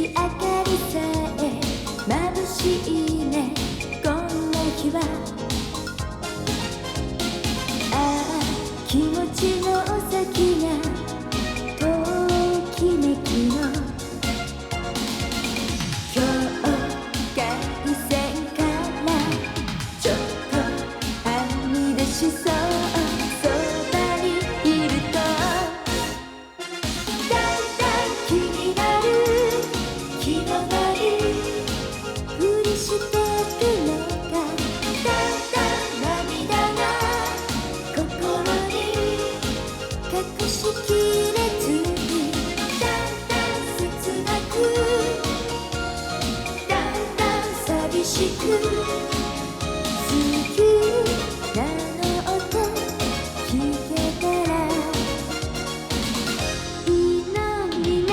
月明かりさえ眩しいねこんな日は。ああ気持ちの先がときめきの境界線からちょっとはみ出しそう。そばにいるとだんだん気になる気のないふりしてるのか。だんだん涙が心に隠しきれずにだんだん切なくだんだん寂しく好きなの音聞けたらいいのにね。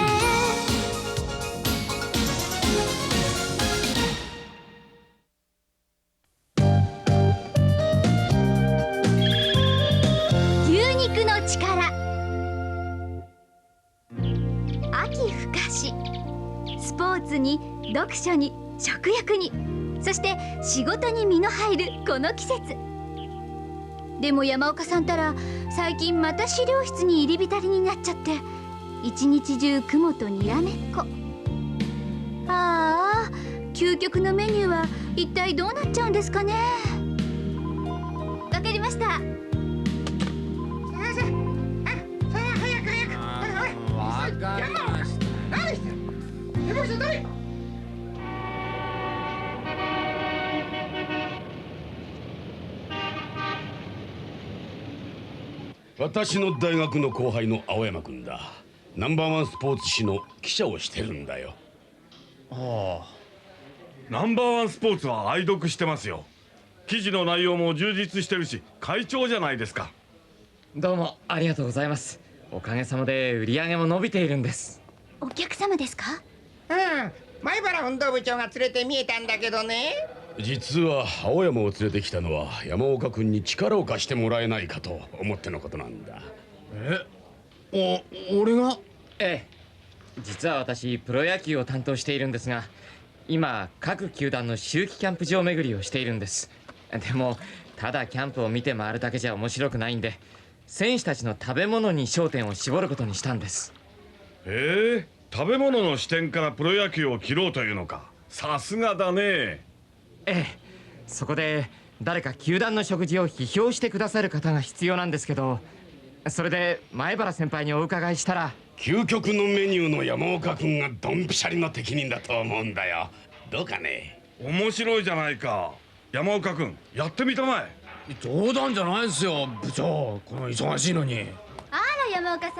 牛肉の力。秋深し、スポーツに読書に食欲に、そして仕事に身の入るこの季節。でも山岡さんたら最近また資料室に入り浸りになっちゃって一日中雲とにらめっこ。ああ究極のメニューは一体どうなっちゃうんですかね。わかりました。わかりました。何してる？山口さん誰？私の大学の後輩の青山君だ。ナンバーワンスポーツ紙の記者をしてるんだよ。ああ、ナンバーワンスポーツは愛読してますよ。記事の内容も充実してるし快調じゃないですか。どうもありがとうございます。おかげさまで売り上げも伸びているんです。お客様ですか？前原運動部長が連れて見えたんだけどね。実は青山を連れてきたのは山岡君に力を貸してもらえないかと思ってのことなんだ。俺が？ええ、実は私プロ野球を担当しているんですが、今各球団の秋季キャンプ場巡りをしているんです。でもただキャンプを見て回るだけじゃ面白くないんで、選手たちの食べ物に焦点を絞ることにしたんです。食べ物の視点からプロ野球を切ろうというのか。さすがだね。ええ、そこで誰か球団の食事を批評してくださる方が必要なんですけど、それで前原先輩にお伺いしたら。究極のメニューの山岡君がドンピシャリの適任だと思うんだよ。どうかね。面白いじゃないか。山岡君やってみたまえ。冗談じゃないですよ部長、この忙しいのに。あら山岡さん、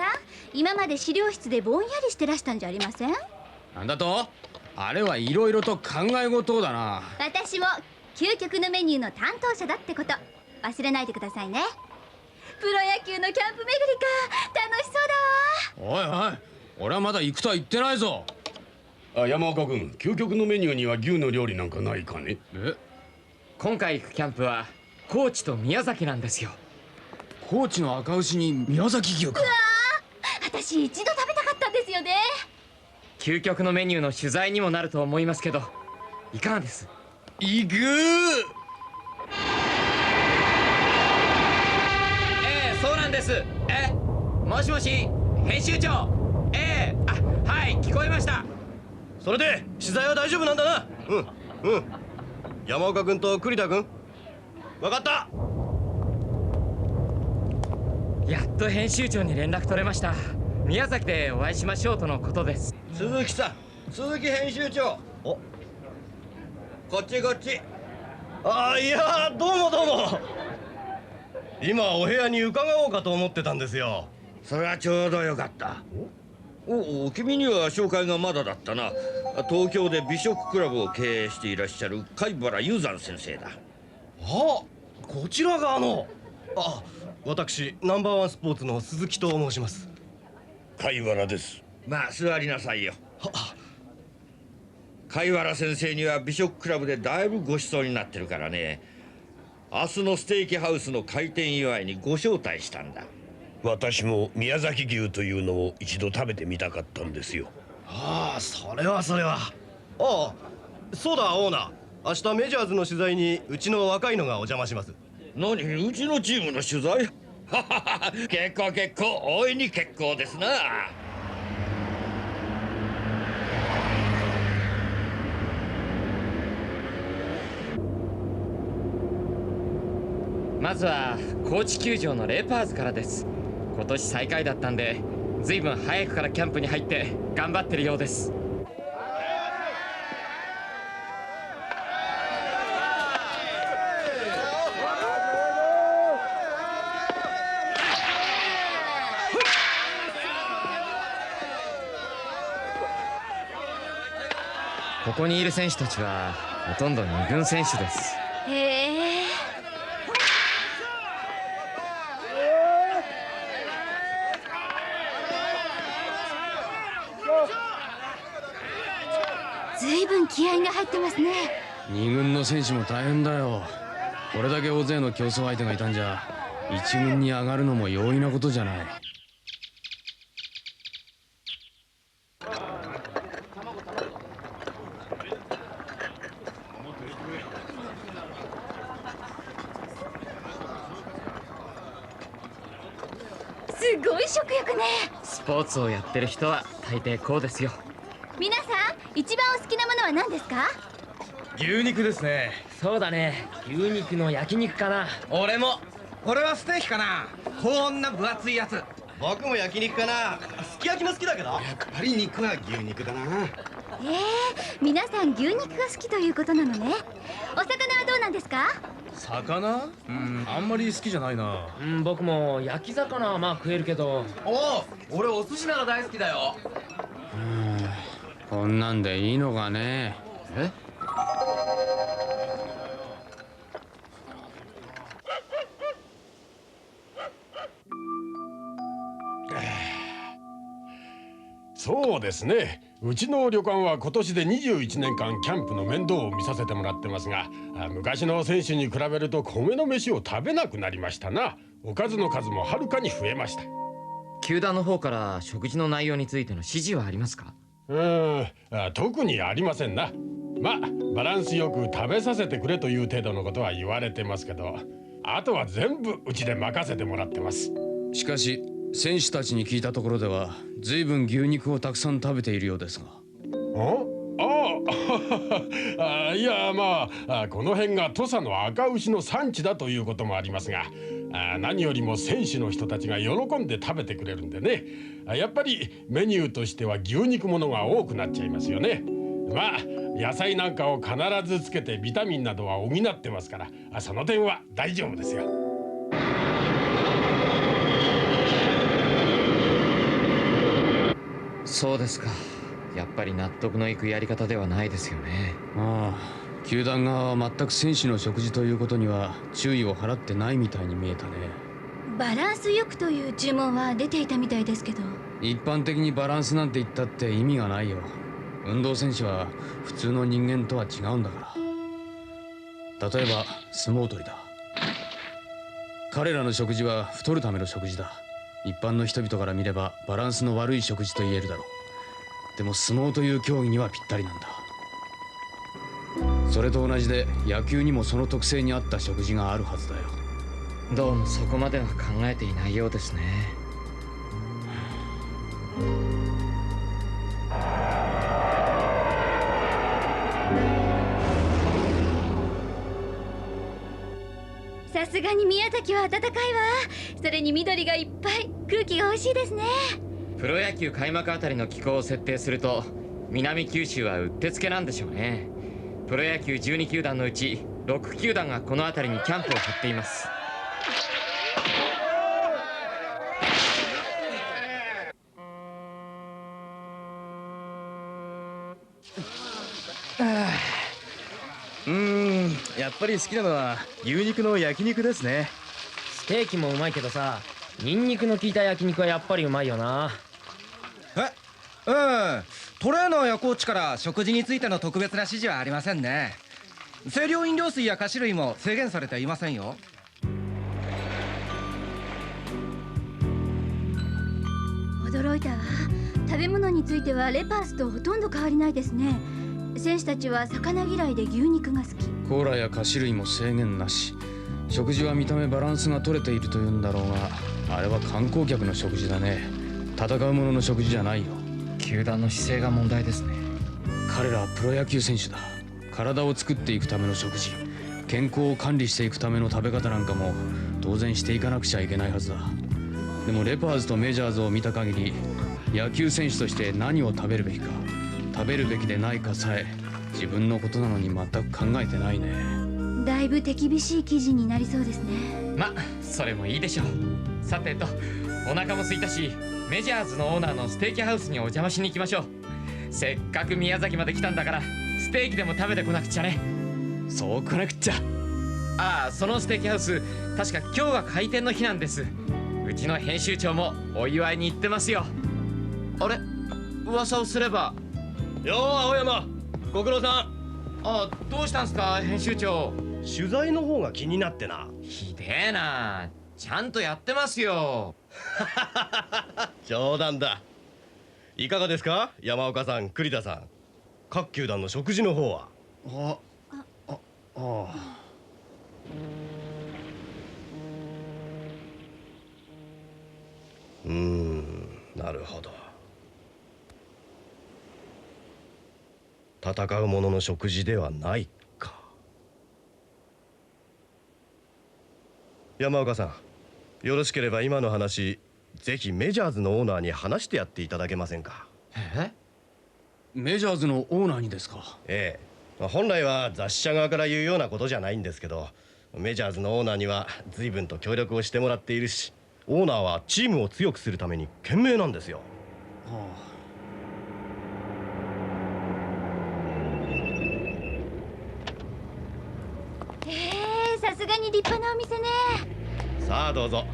今まで資料室でぼんやりしてらしたんじゃありません？なんだと？あれはいろいろと考え事だな。私も究極のメニューの担当者だってこと忘れないでくださいね。プロ野球のキャンプ巡りか、楽しそうだわ。おいおい、俺はまだ行くとは言ってないぞ。山岡君、究極のメニューには牛の料理なんかないかね。今回行くキャンプは高知と宮崎なんですよ。高知の赤牛に宮崎牛か。私一度食べたかったんですよね。究極のメニューの取材にもなると思いますけど、いかがです？行く。そうなんです。もしもし編集長。はい聞こえました。それで取材は大丈夫なんだな。山岡君と栗田君、分かった。やっと編集長に連絡取れました。宮崎でお会いしましょうとのことです。鈴木さん、鈴木編集長。こっちこっち。いやどうもどうも。今お部屋に伺おうかと思ってたんですよ。それはちょうどよかった。君には紹介がまだだったな。東京で美食クラブを経営していらっしゃる貝原雄山先生だ。こちらが私ナンバーワンスポーツの鈴木と申します。貝原です。まあ座りなさいよ。貝原先生には美食クラブでだいぶご馳走になってるからね。明日のステーキハウスの開店祝いにご招待したんだ。私も宮崎牛というのを一度食べてみたかったんですよ。ああ、それは。ああ、そうだオーナー。明日メジャーズの取材にうちの若いのがお邪魔します。何、うちのチームの取材？結構大いに結構ですな。まずは高知球場のレイパーズからです。今年最下位だったんで、ずいぶん早くからキャンプに入って頑張ってるようです。ここにいる選手たちはほとんど2軍選手です。へえ。ずいぶん気合が入ってますね。2軍の選手も大変だよ。これだけ大勢の競争相手がいたんじゃ1軍に上がるのも容易なことじゃない。すごい食欲ね。スポーツをやってる人は大抵こうですよ。皆さん一番お好きなものは何ですか？牛肉ですね。そうだね、牛肉の焼肉かな。俺も。俺はステーキかな。こんな分厚いやつ。僕も焼肉かな。すき焼きも好きだけど。やっぱり肉は牛肉だな。皆さん牛肉が好きということなのね。お魚はどうなんですか？魚？あんまり好きじゃないな。僕も焼き魚はまあ食えるけど。おお、俺お寿司なら大好きだよ。こんなんでいいのかね。え？そうですね。うちの旅館は今年で21年間キャンプの面倒を見させてもらってますが、昔の選手に比べると米の飯を食べなくなりましたな。おかずの数もはるかに増えました。球団の方から食事の内容についての指示はありますか？特にありませんな。バランスよく食べさせてくれという程度のことは言われてますけど、あとは全部うちで任せてもらってます。しかし選手たちに聞いたところでは随分牛肉をたくさん食べているようですが。いやこの辺が土佐の赤牛の産地だということもありますが、何よりも選手の人たちが喜んで食べてくれるんでね、やっぱりメニューとしては牛肉ものが多くなっちゃいますよね。野菜なんかを必ずつけてビタミンなどは補ってますから、その点は大丈夫ですよ。そうですか。やっぱり納得のいくやり方ではないですよね。球団側は全く選手の食事ということには注意を払ってないみたいに見えたね。バランスよくという注文は出ていたみたいですけど。一般的にバランスなんて言ったって意味がないよ。運動選手は普通の人間とは違うんだから。例えば相撲取りだ。彼らの食事は太るための食事だ。一般の人々から見ればバランスの悪い食事と言えるだろう。でも相撲という競技にはぴったりなんだ。それと同じで野球にもその特性に合った食事があるはずだよ。どうもそこまでは考えていないようですね。さすがに宮崎は暖かいわ。それに緑がいっぱい、空気が美味しいですね。プロ野球開幕あたりの気候を設定すると南九州はうってつけなんでしょうね。プロ野球12球団のうち6球団がこの辺りにキャンプを張っています。やっぱり好きなのは牛肉の焼肉ですね。ステーキもうまいけどさ、ニンニクの効いた焼肉はやっぱりうまいよな。トレーナーやコーチから食事についての特別な指示はありませんね。清涼飲料水や菓子類も制限されていませんよ。驚いたわ。食べ物についてはレパースとほとんど変わりないですね。選手たちは魚嫌いで牛肉が好き。コーラや菓子類も制限なし。食事は見た目バランスが取れているというんだろうが、あれは観光客の食事だね。戦う者の食事じゃないよ。球団の姿勢が問題ですね。彼らはプロ野球選手だ。体を作っていくための食事、健康を管理していくための食べ方なんかも当然していかなくちゃいけないはずだ。でもレパーズとメジャーズを見た限り、野球選手として何を食べるべきか、食べるべきでないかさえ自分のことなのに全く考えてないね。だいぶ手厳しい記事になりそうですね。ま、それもいいでしょう。さてと、お腹も空いたし、メジャーズのオーナーのステーキハウスにお邪魔しに行きましょう。せっかく宮崎まで来たんだから、ステーキでも食べてこなくちゃね。そうこなくっちゃ。ああ、そのステーキハウス、確か今日が開店の日なんです。うちの編集長もお祝いに行ってますよ。あれ、噂をすれば。よう青山、ご苦労さん。あ、どうしたんすか編集長。取材の方が気になってな。ひでえな。ちゃんとやってますよ。冗談だ。いかがですか山岡さん、栗田さん。各球団の食事の方は。なるほど。戦う者の食事ではないか。山岡さん、よろしければ今の話、ぜひメジャーズのオーナーに話してやっていただけませんか。メジャーズのオーナーにですか。ええ、本来は雑誌社側から言うようなことじゃないんですけど、メジャーズのオーナーには随分と協力をしてもらっているし、オーナーはチームを強くするために懸命なんですよ。さすがに立派なお店ね。さあどうぞ。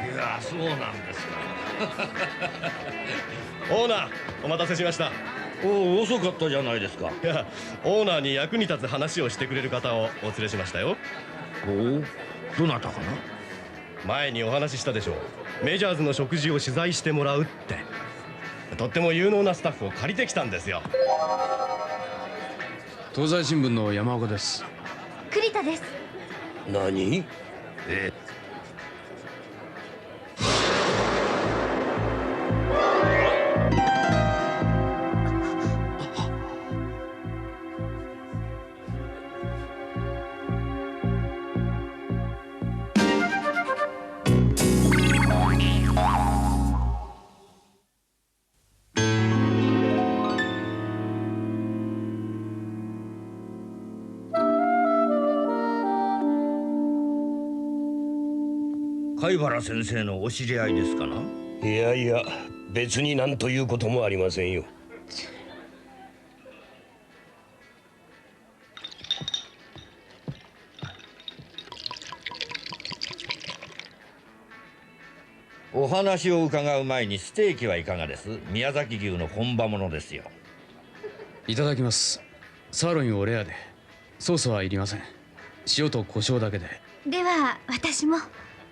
いや、そうなんですか。オーナー、お待たせしました。おお、遅かったじゃないですか。いや、オーナーに役に立つ話をしてくれる方をお連れしましたよ。おお、どなたかな。前にお話ししたでしょう。メジャーズの食事を取材してもらうって。とっても有能なスタッフを借りてきたんですよ。東西新聞の山岡です。栗田です。何？貝原先生のお知り合いですかな。いやいや、別になんということもありませんよ。お話を伺う前にステーキはいかがです。宮崎牛の本場ものですよ。いただきます。サーロインをレアで、ソースはいりません。塩と胡椒だけで。では私も。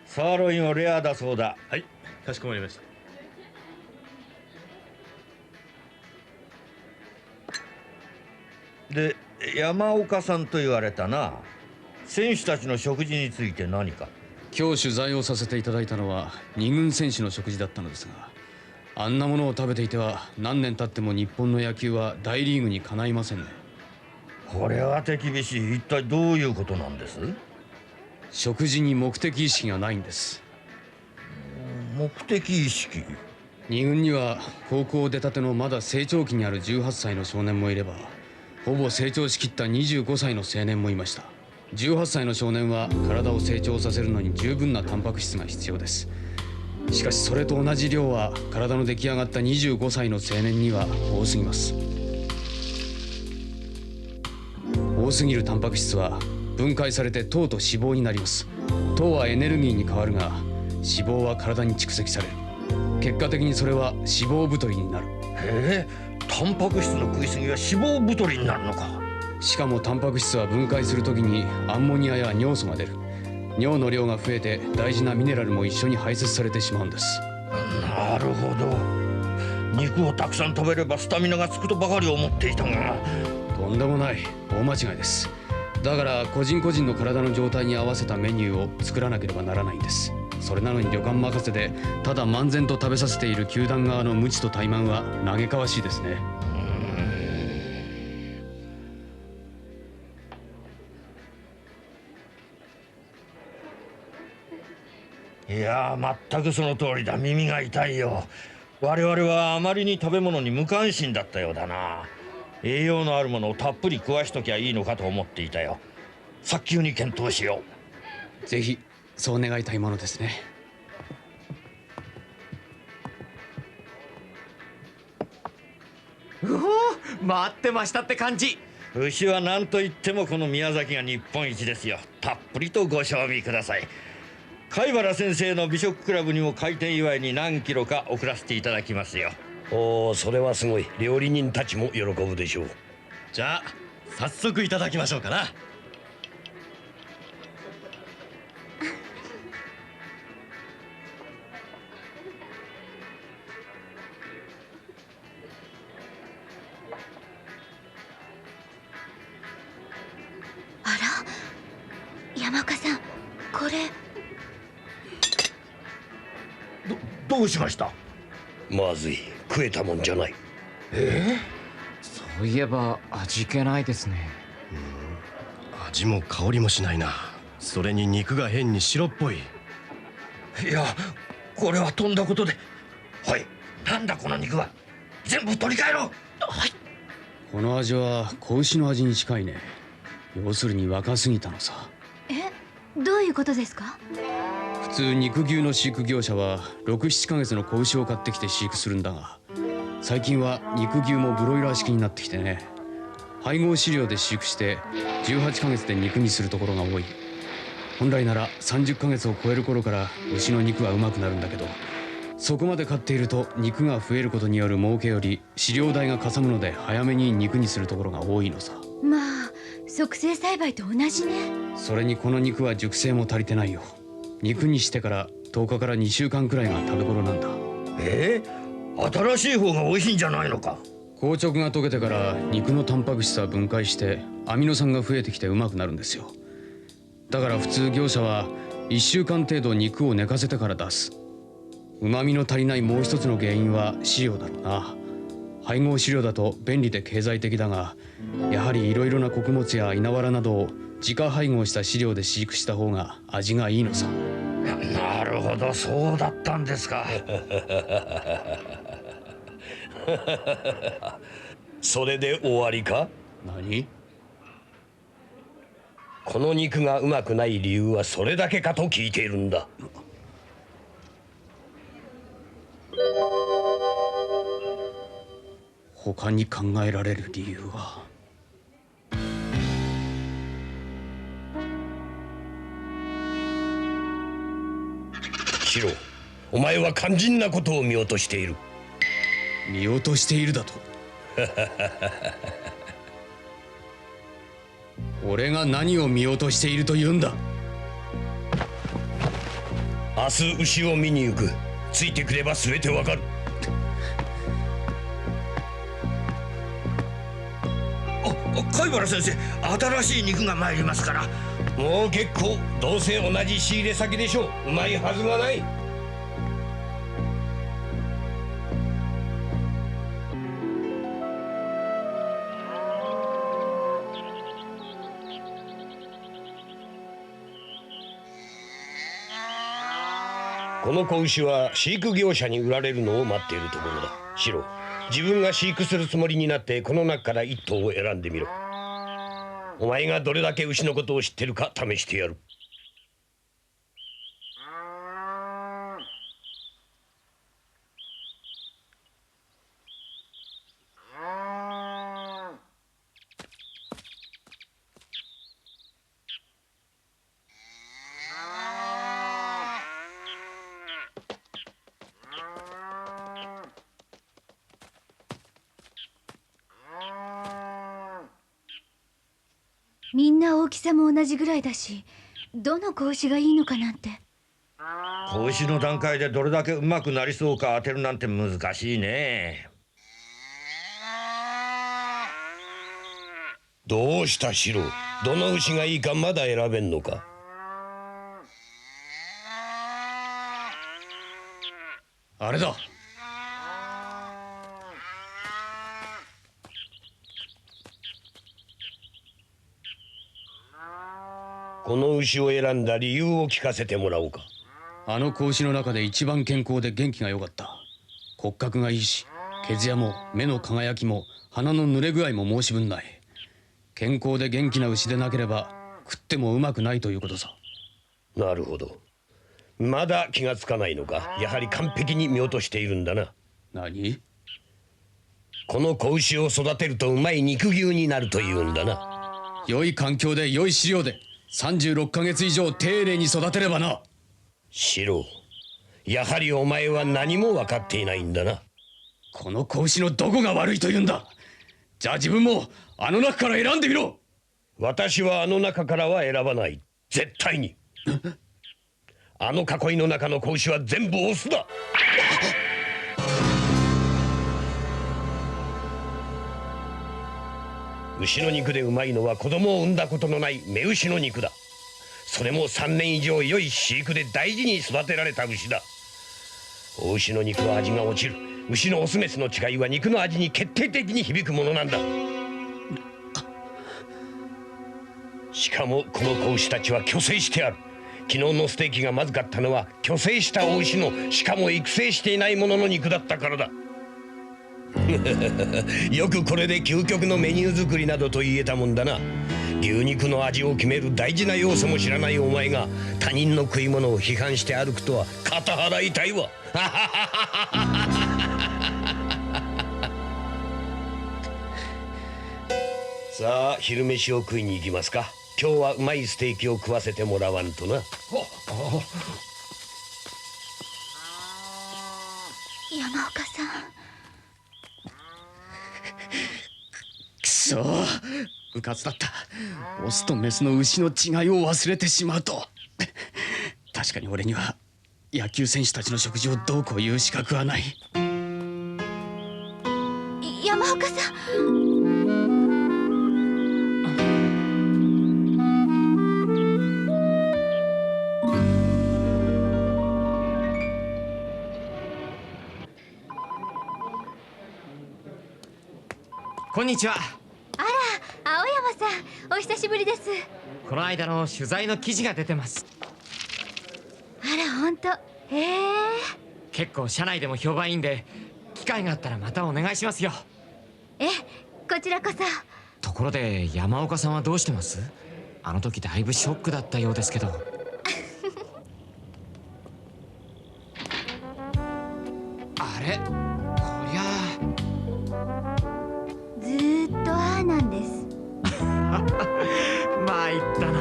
サーロインをレアだそうだ。はい、かしこまりました。で、山岡さんと言われたな。選手たちの食事について何か。今日取材をさせていただいたのは2軍選手の食事だったのですが、あんなものを食べていては何年経っても日本の野球は大リーグにかないませんね。これは手厳しい。一体どういうことなんです？食事に目的意識がないんです。目的意識。2軍には高校出たてのまだ成長期にある18歳の少年もいれば、ほぼ成長しきった25歳の青年もいました。18歳の少年は体を成長させるのに十分なタンパク質が必要です。しかしそれと同じ量は体の出来上がった25歳の青年には多すぎます。多すぎるタンパク質は分解されて糖と脂肪になります。糖はエネルギーに変わるが、脂肪は体に蓄積される。結果的にそれは脂肪太りになる。へえ、タンパク質の食いすぎは脂肪太りになるのか。しかもタンパク質は分解するときにアンモニアや尿素が出る。尿の量が増えて大事なミネラルも一緒に排泄されてしまうんです。なるほど。肉をたくさん食べればスタミナがつくとばかり思っていたが。とんでもない。大間違いです。だから個人個人の体の状態に合わせたメニューを作らなければならないんです。それなのに旅館任せでただ漫然と食べさせている球団側の無知と怠慢は嘆かわしいですね。いやー、全くその通りだ。耳が痛いよ。我々はあまりに食べ物に無関心だったようだな。栄養のあるものをたっぷり食わしときゃいいのかと思っていたよ。早急に検討しよう。ぜひそう願いたいものですね。うお、待ってましたって感じ。牛は何と言ってもこの宮崎が日本一ですよ。たっぷりとご賞味ください。貝原先生の美食クラブにも開店祝いに何キロか送らせていただきますよ。おお、それはすごい。料理人たちも喜ぶでしょう。じゃあ早速いただきましょうかな。あら、山岡さん、これどうしました？まずい。食えたもんじゃない。そういえば味気ないですね。味も香りもしないな。それに肉が変に白っぽい。いや、これはとんだことで。はい、なんだこの肉は。全部取り替えろ。はい。この味は子牛の味に近いね。要するに若すぎたのさ。どういうことですか？普通肉牛の飼育業者は6、7ヶ月の子牛を買ってきて飼育するんだが、最近は肉牛もブロイラー式になってきてね。配合飼料で飼育して18ヶ月で肉にするところが多い。本来なら30ヶ月を超える頃から牛の肉はうまくなるんだけど、そこまで飼っていると肉が増えることによる儲けより飼料代がかさむので早めに肉にするところが多いのさ。まあ促成栽培と同じね。それにこの肉は熟成も足りてないよ。肉にしてから10日から2週間くらいが食べ頃なんだ。新しい方が美味しいんじゃないのか？硬直が溶けてから肉のタンパク質は分解してアミノ酸が増えてきてうまくなるんですよ。だから普通業者は1週間程度肉を寝かせてから出す。旨味の足りないもう一つの原因は飼料だろうな。配合飼料だと便利で経済的だが、やはりいろいろな穀物や稲わらなどを自家配合した飼料で飼育した方が味がいいのさ。なるほど、そうだったんですか。それで終わりか？何？この肉がうまくない理由はそれだけかと聞いているんだ。他に考えられる理由は。シロ、お前は肝心なことを見落としている。見落としているだと？俺が何を見落としていると言うんだ？明日牛を見に行く。ついてくれば全てわかる。貝原先生、新しい肉が参りますから。もう結構。どうせ同じ仕入れ先でしょう。うまいはずがない。この子牛は飼育業者に売られるのを待っているところだ。シロ、自分が飼育するつもりになってこの中から1頭を選んでみろ。お前がどれだけ牛のことを知ってるか試してやる。みんな大きさも同じぐらいだし、どの子牛がいいのかなんて。子牛の段階でどれだけうまくなりそうか当てるなんて難しいね。どうしたシロ、どの牛がいいかまだ選べんのか。あれだ。この牛を選んだ理由を聞かせてもらおうか。あの子牛の中で一番健康で元気が良かった。骨格がいいし、毛艶も目の輝きも鼻の濡れ具合も申し分ない。健康で元気な牛でなければ食ってもうまくないということさ。なるほど。まだ気がつかないのか。やはり完璧に見落としているんだな。何？この子牛を育てるとうまい肉牛になるというんだな。良い環境で良い飼料で36ヶ月以上丁寧に育てればな。シロ、やはりお前は何も分かっていないんだな。この子牛のどこが悪いというんだ。じゃあ自分もあの中から選んでみろ。私はあの中からは選ばない。絶対に。あの囲いの中の子牛は全部オスだ。牛の肉でうまいのは子供を産んだことのない雌牛の肉だ。それも3年以上良い飼育で大事に育てられた牛だ。お牛の肉は味が落ちる。牛のオスメスの違いは肉の味に決定的に響くものなんだ。しかもこの子牛たちは去勢してある。昨日のステーキがまずかったのは去勢したお牛の、しかも育成していないものの肉だったからだ。よくこれで究極のメニュー作りなどと言えたもんだな。牛肉の味を決める大事な要素も知らないお前が他人の食い物を批判して歩くとは肩払いたいわ。さあ昼飯を食いに行きますか。今日はうまいステーキを食わせてもらわんとな。山岡さん。くそ、うかつだった。オスとメスの牛の違いを忘れてしまうと。確かに俺には野球選手たちの食事をどうこう言う資格はない。山岡さん。こんにちは。あら、青山さん、お久しぶりです。この間の取材の記事が出てます。あら、本当。結構社内でも評判いいんで、機会があったらまたお願いしますよ。こちらこそ。ところで山岡さんはどうしてます？あの時だいぶショックだったようですけど。あれ、こりゃずーっとああなんです。参ったな。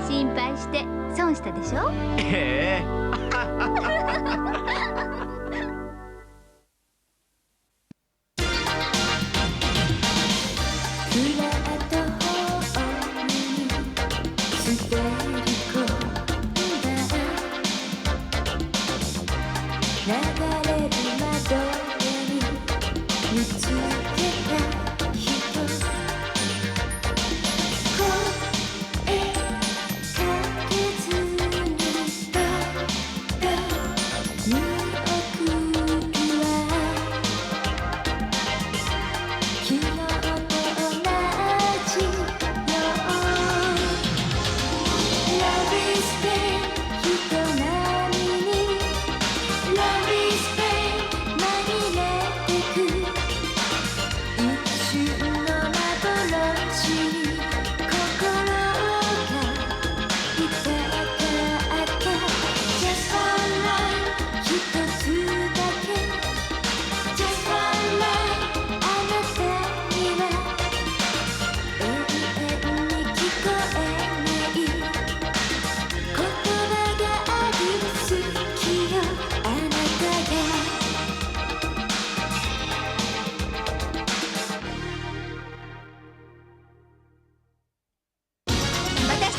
心配して損したでしょ。人並みに Love is pain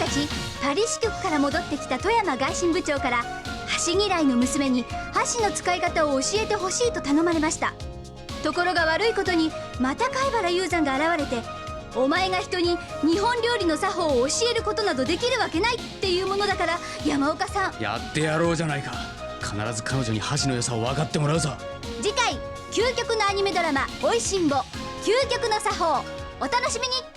たちパリ支局から戻ってきた富山外信部長から箸嫌いの娘に箸の使い方を教えてほしいと頼まれました。ところが悪いことにまた貝原雄山が現れて、お前が人に日本料理の作法を教えることなどできるわけないっていうものだから、山岡さんやってやろうじゃないか。必ず彼女に箸の良さを分かってもらうぞ。次回究極のアニメドラマ「おいしんぼ究極の作法」お楽しみに。